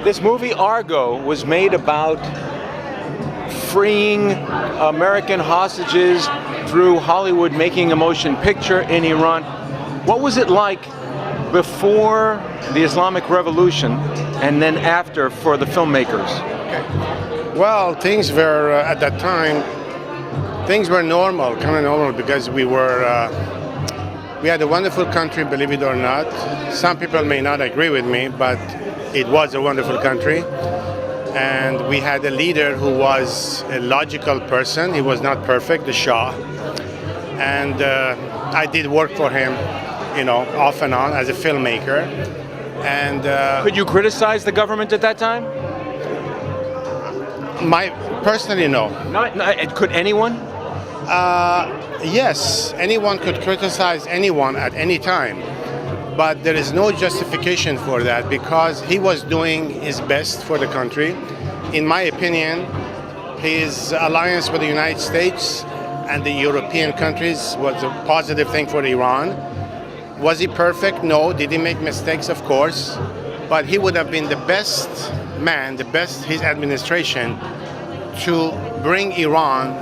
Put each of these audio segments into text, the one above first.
This movie Argo was made about freeing American hostages through Hollywood making a motion picture in Iran. What was it like before the Islamic Revolution and then after for the filmmakers? Okay. Well, things were, at that time, things were normal, kind of normal, because we had a wonderful country, believe it or not. Some people may not agree with me, but it was a wonderful country. And we had a leader who was a logical person. He was not perfect, the Shah. And I did work for him, off and on as a filmmaker. And could you criticize the government at that time? Personally, no. Could anyone? Yes, anyone could criticize anyone at any time. But there is no justification for that because he was doing his best for the country. In my opinion, his alliance with the United States and the European countries was a positive thing for Iran. Was he perfect? No. Did he make mistakes? Of course. But he would have been the best man, his administration, to bring Iran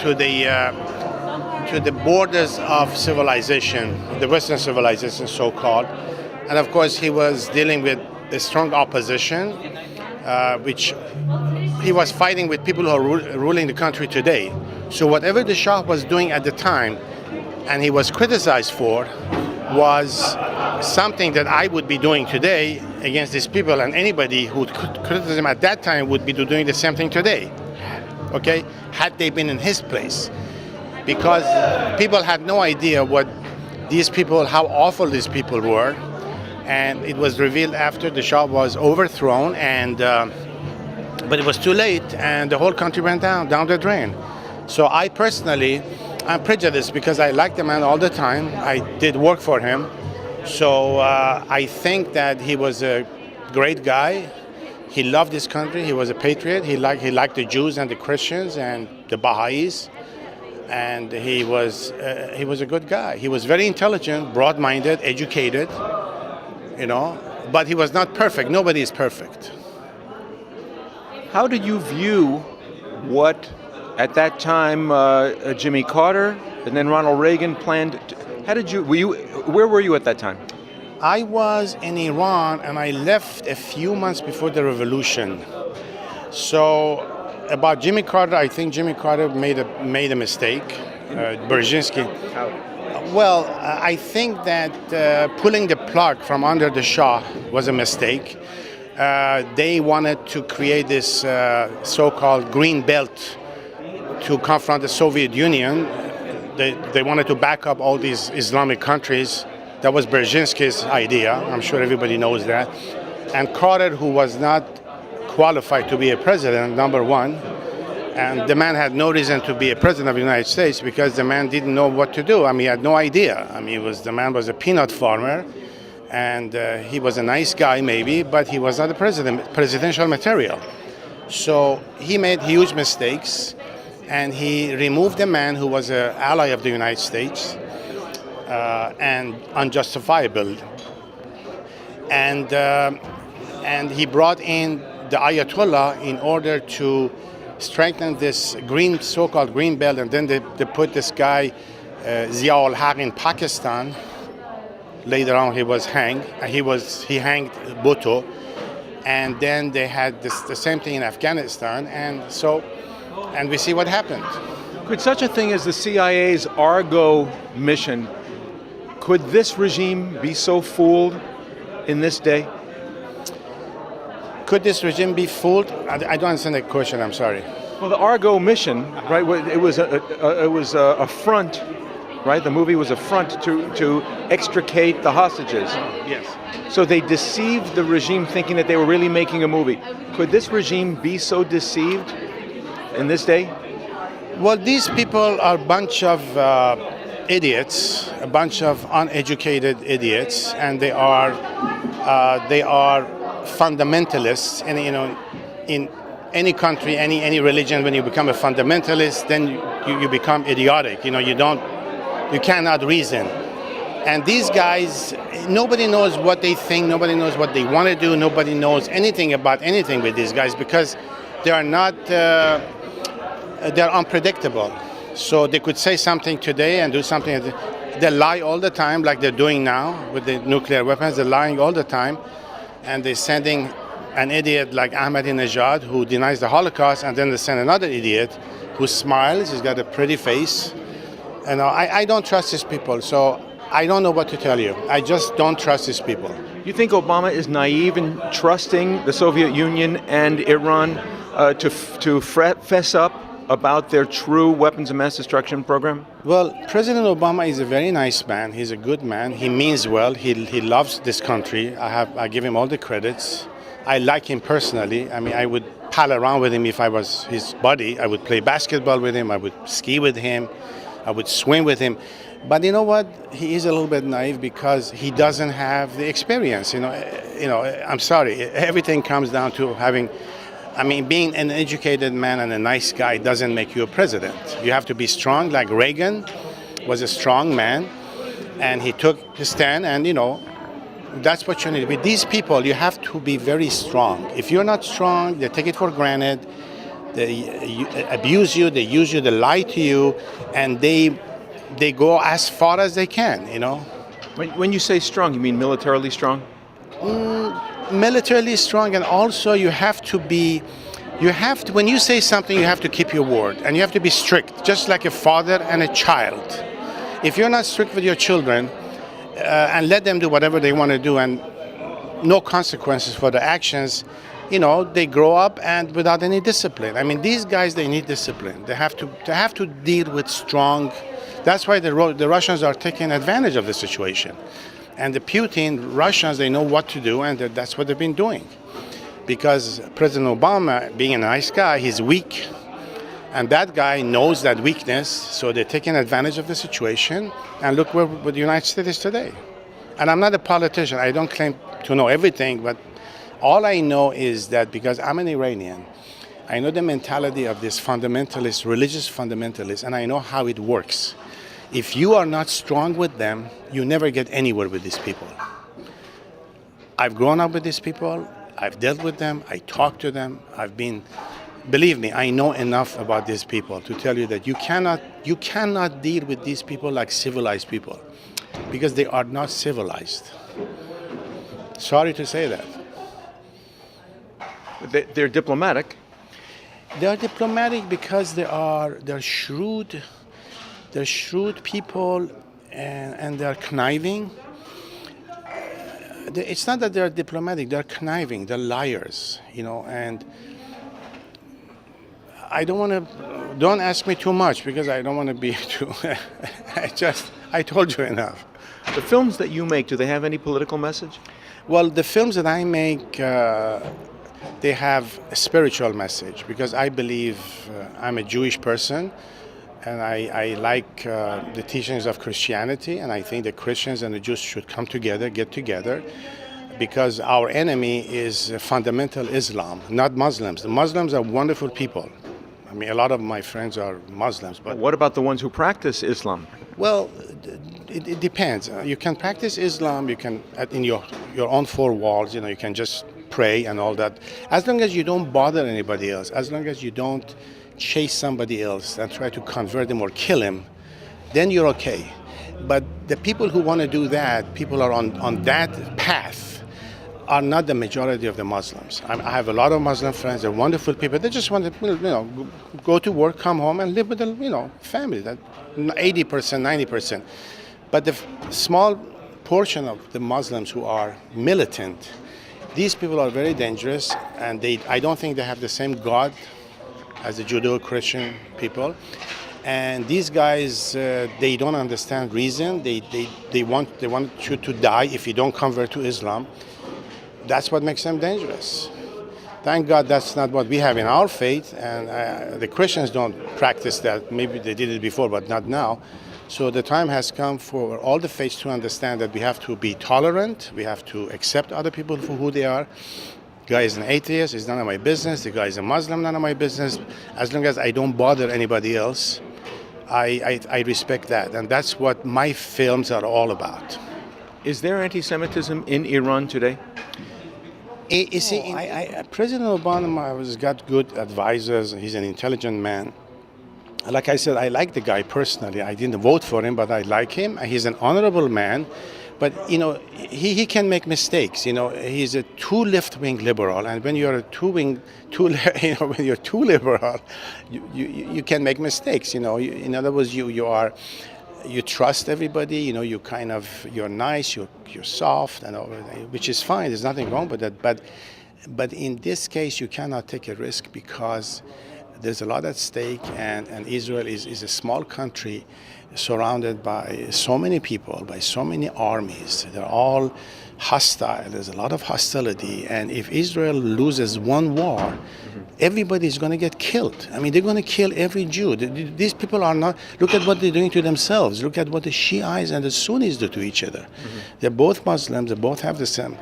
to the borders of civilization, the Western civilization, so-called. And of course, he was dealing with a strong opposition, which he was fighting with people who are ruling the country today. So whatever the Shah was doing at the time, and he was criticized for, was something that I would be doing today against these people, and anybody who would criticize him at that time would be doing the same thing today, okay, had they been in his place. Because people had no idea how awful these people were, and it was revealed after the Shah was overthrown, but it was too late, and the whole country went down the drain. So I'm prejudiced because I liked the man all the time. I did work for him, so I think that he was a great guy. He loved his country. He was a patriot. He liked the Jews and the Christians and the Baha'is. And he was a good guy. He was very intelligent, broad-minded, educated, but he was not perfect. Nobody is perfect. How did you view what, at that time, Jimmy Carter and then Ronald Reagan planned? Where were you at that time? I was in Iran, and I left a few months before the revolution. So. About Jimmy Carter, I think Jimmy Carter made a mistake. Brzezinski. Well, I think that pulling the plug from under the Shah was a mistake. They wanted to create this so-called green belt to confront the Soviet Union. They wanted to back up all these Islamic countries. That was Brzezinski's idea. I'm sure everybody knows that. And Carter, who was not qualified to be a president, number one, and the man had no reason to be a president of the United States because the man didn't know what to do. He had no idea. The man was a peanut farmer, and he was a nice guy maybe, but he was not a presidential material. So he made huge mistakes, and he removed a man who was an ally of the United States and unjustifiable. And he brought in the Ayatollah in order to strengthen this so-called green belt, and then they put this guy Zia-ul-Haq in Pakistan. Later on, he was hanged. He hanged Bhutto, and then they had the same thing in Afghanistan, and we see what happened. Could such a thing as the CIA's Argo mission, could this regime be so fooled in this day? Could this regime be fooled? I don't understand the question. I'm sorry. Well, the Argo mission, right? It was a front, right? The movie was a front to extricate the hostages. Yes. So they deceived the regime, thinking that they were really making a movie. Could this regime be so deceived in this day? Well, these people are a bunch of idiots, a bunch of uneducated idiots, and they are fundamentalists. And in any country, any religion, when you become a fundamentalist, then you become idiotic. You cannot reason. And these guys, nobody knows what they think, nobody knows what they want to do, nobody knows anything about anything with these guys because they are not, they're unpredictable. So they could say something today and do something. They lie all the time like they're doing now with the nuclear weapons. They're lying all the time. And they're sending an idiot like Ahmadinejad who denies the Holocaust, and then they send another idiot who smiles, he's got a pretty face. And I don't trust these people, so I don't know what to tell you. I just don't trust these people. You think Obama is naive in trusting the Soviet Union and Iran to fess up about their true weapons of mass destruction program? Well, President Obama is a very nice man. He's a good man. He means well. He loves this country. I give him all the credits. I like him personally. I mean, I would pal around with him if I was his buddy. I would play basketball with him. I would ski with him. I would swim with him. But you know what? He is a little bit naive because he doesn't have the experience. I'm sorry. Everything comes down to being an educated man and a nice guy doesn't make you a president. You have to be strong, like Reagan was a strong man, and he took his stand, and that's what you need. With these people, you have to be very strong. If you're not strong, they take it for granted, they abuse you, they use you, they lie to you, and they go as far as they can, When you say strong, you mean militarily strong? Militarily strong, and also when you say something, you have to keep your word, and you have to be strict, just like a father and a child. If you're not strict with your children and let them do whatever they want to do and no consequences for the actions, they grow up and without any discipline. I mean, these guys, they need discipline. They have to deal with strong. That's why the Russians are taking advantage of the situation. And the Putin Russians, they know what to do, and that's what they've been doing. Because President Obama, being a nice guy, he's weak. And that guy knows that weakness, so they're taking advantage of the situation. And look where the United States is today. And I'm not a politician. I don't claim to know everything, but all I know is that because I'm an Iranian, I know the mentality of this fundamentalist, religious fundamentalist, and I know how it works. If you are not strong with them, you never get anywhere with these people. I've grown up with these people. I've dealt with them. I talk to them. Believe me, I know enough about these people to tell you that you cannot deal with these people like civilized people because they are not civilized. Sorry to say that. They're diplomatic. They are diplomatic because they're shrewd. They're shrewd people, and they're conniving. It's not that they're diplomatic; they're conniving. They're liars, And I don't ask me too much because I don't want to be too. I told you enough. The films that you make, do they have any political message? Well, the films that I make, they have a spiritual message because I believe I'm a Jewish person. And I like the teachings of Christianity, and I think the Christians and the Jews should come together, get together, because our enemy is fundamental Islam, not Muslims. The Muslims are wonderful people. I mean, a lot of my friends are Muslims. But what about the ones who practice Islam? Well, it depends. You can practice Islam, you can, in your own four walls, you can just pray and all that. As long as you don't bother anybody else, as long as you don't chase somebody else and try to convert them or kill him, then you're okay. But the people who want to do that, people are on that path, are not the majority of the Muslims. I have a lot of Muslim friends. They're wonderful people. They just want to, go to work, come home, and live with the, family. That 80%, 90%. But the small portion of the Muslims who are militant, these people are very dangerous, and I don't think they have the same God as the Judeo-Christian people. And these guys, they don't understand reason. They want you to die if you don't convert to Islam. That's what makes them dangerous. Thank God that's not what we have in our faith, and the Christians don't practice that. Maybe they did it before, but not now. So the time has come for all the faiths to understand that we have to be tolerant, we have to accept other people for who they are. The guy is an atheist, it's none of my business. The guy is a Muslim, none of my business. As long as I don't bother anybody else, I respect that, and that's what my films are all about. Is there anti-Semitism in Iran today? You see, President Obama has got good advisors. He's an intelligent man. Like I said, I like the guy personally. I didn't vote for him, but I like him. He's an honorable man. But, he can make mistakes. He's a too left-wing liberal. And when you're a when you're too liberal, you can make mistakes. In other words, you trust everybody. You're nice. You're soft, and which is fine. There's nothing wrong with that. But in this case, you cannot take a risk because there's a lot at stake, and Israel is a small country surrounded by so many people, by so many armies. They're all hostile. There's a lot of hostility. And if Israel loses one war, everybody's going to get killed. I mean, they're going to kill every Jew. These people are not, look at what they're doing to themselves. Look at what the Shiites and the Sunnis do to each other. They're both Muslims. They both have the same.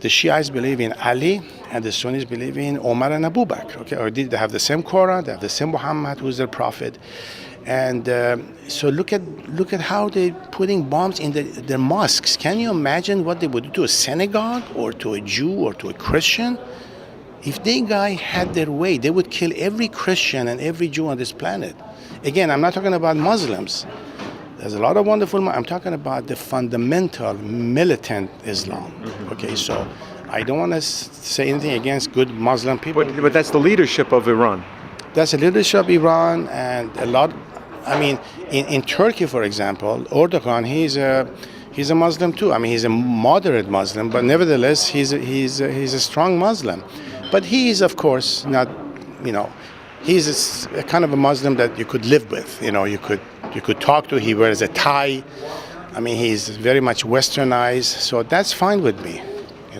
The Shiites believe in Ali, and the Sunnis believe in Omar and Abu Bakr. Okay, or they have the same Quran, they have the same Muhammad, who's their prophet. And so look at how they're putting bombs in their mosques. Can you imagine what they would do to a synagogue or to a Jew or to a Christian? If they guy had their way, they would kill every Christian and every Jew on this planet. Again, I'm not talking about Muslims. There's a lot of wonderful. I'm talking about the fundamental militant Islam. Okay, so I don't want to say anything against good Muslim people. But that's the leadership of Iran. That's the leadership of Iran, and a lot. I mean, in Turkey, for example, Erdogan, he's a Muslim too. I mean, he's a moderate Muslim, but nevertheless, he's a strong Muslim. But he is, of course, not. He's a kind of a Muslim that you could live with. You could talk to. He wears a tie. I mean, he's very much westernized, so that's fine with me.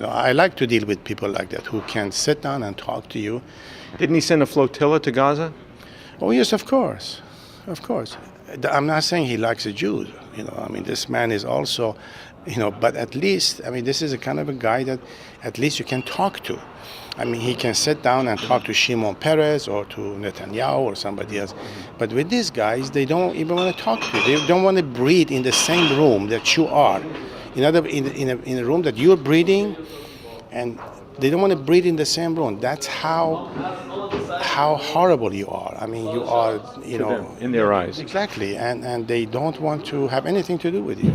I like to deal with people like that who can sit down and talk to you. Didn't he send a flotilla to Gaza? Oh yes, of course. I'm not saying he likes the Jews. I mean, this man is also, but at least, I mean, this is a kind of a guy that at least you can talk to. I mean, he can sit down and talk to Shimon Peres or to Netanyahu or somebody else. But with these guys, they don't even want to talk to you. They don't want to breathe in the same room that you are. In a room that you're breathing, and they don't want to breathe in the same room. That's how horrible you are. I mean, you are, in their eyes. Exactly, and they don't want to have anything to do with you.